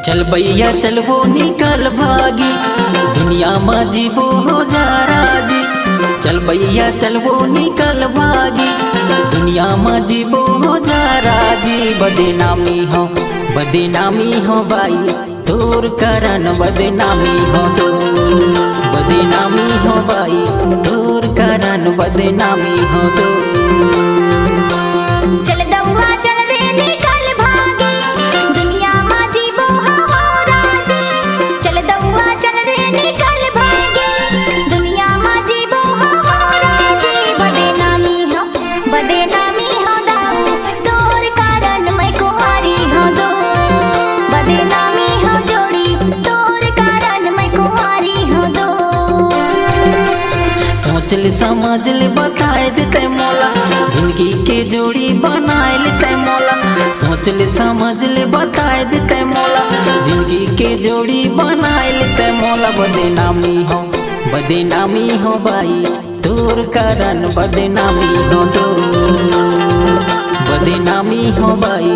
चल भैया चल वो निकल भागी, दुनिया में जीवो हो जा राजी। चल भैया चल वो निकल भागी, दुनिया में जीवो हो जा राजी। बदनामी हो भाई तोर कारण बदनामी हो तो, बदनामी हो भाई तोर कारण बदनामी हो तो। चल दौआ चल रे निकल भागी, दुनिया में जीवो हो राजी। चल दौआ चल रे निकल भागी, दुनिया में जीवो हो राजी। बदनामी हो दाऊ तोर कारण मैं कुंवारी हो दो, बदनामी हो जोड़ी तोर कारण मैं कुंवारी हो दो। सोच ले समझ ले बताए देते मौला, जिंदगी के जोड़ी बनाए लेते मौला। सोच ले समझ ले बताए देते मौला, जिंदगी के जोड़ी बनाए लेते मौला। बदनामी हो भाई तोर कारण बदनामी हो तो, बदनामी हो भाई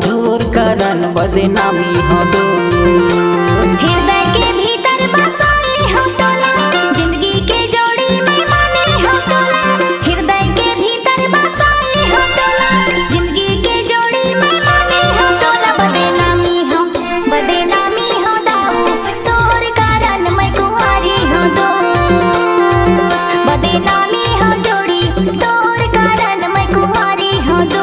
तोर कारण बदनामी हो तो। हृदय के भीतर बसाए हो तोला, जिंदगी के जोड़ी मैं माने हो तोला। हृदय के भीतर बसाए हो तोला, जिंदगी के जोड़ी मैं माने हो तोला। बदनामी हो दाऊ तोर कारण मैं कुंवारी हो दो, बदनामी हो जोड़ी तोर कारण मैं कुंवारी हो दो।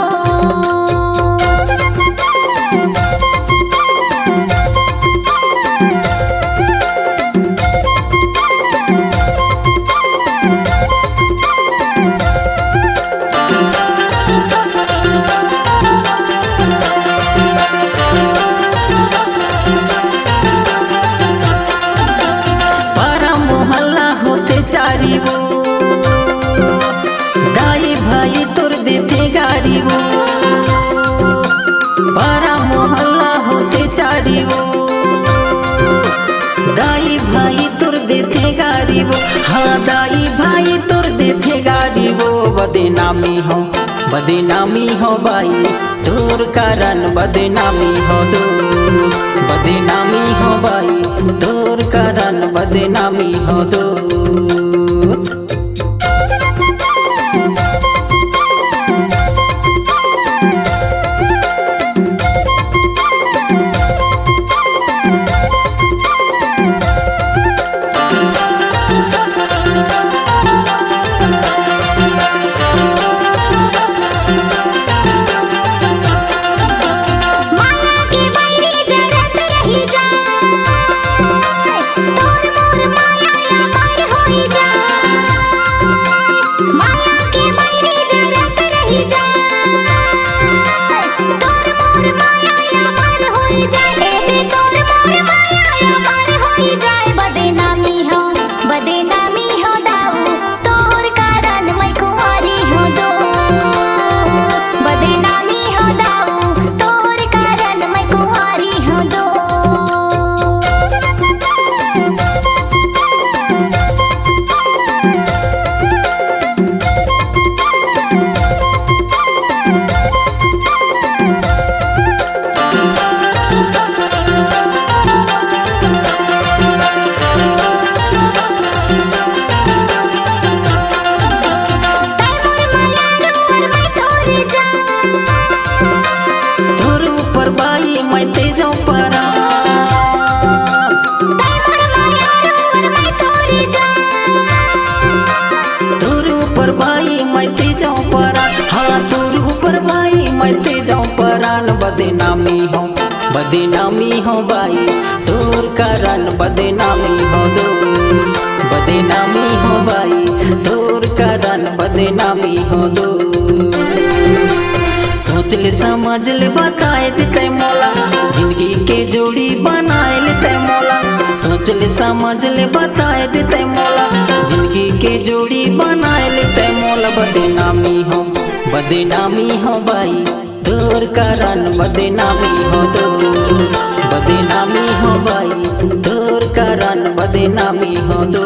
चारी वो दाई भाई तोर देते गारी वो, पारा मोहल्ला होते चारी वो दाई भाई तोर देते गारी वो। हाँ दाई भाई तोर देते गारी वो। बदनामी हो भाई तोर कारण बदनामी हो दो, बदनामी हो भाई तोर कारण बदनामी हो दो। बदनामी हो दाऊ तोर कारण मैं कुंवारी हो दो, बदनामी हो दाऊ तोर कारण मैं कुंवारी हो दो। बदनामी हो भाई तोर कारण बदनामी हो दो, बदनामी हो भाई तोर कारण बदनामी हो दो। सोच ले समझ ले बताए देते मौला, जिंदगी के जोड़ी बनाए लेते मौला। सोच ले समझ ले बताए देते मौला, जिंदगी के जोड़ी बनाए लेते मौला। बदनामी हो भाई तोर कारण बदनामी हो तो बदनामी हो भाई तोर कारण बदनामी हो तो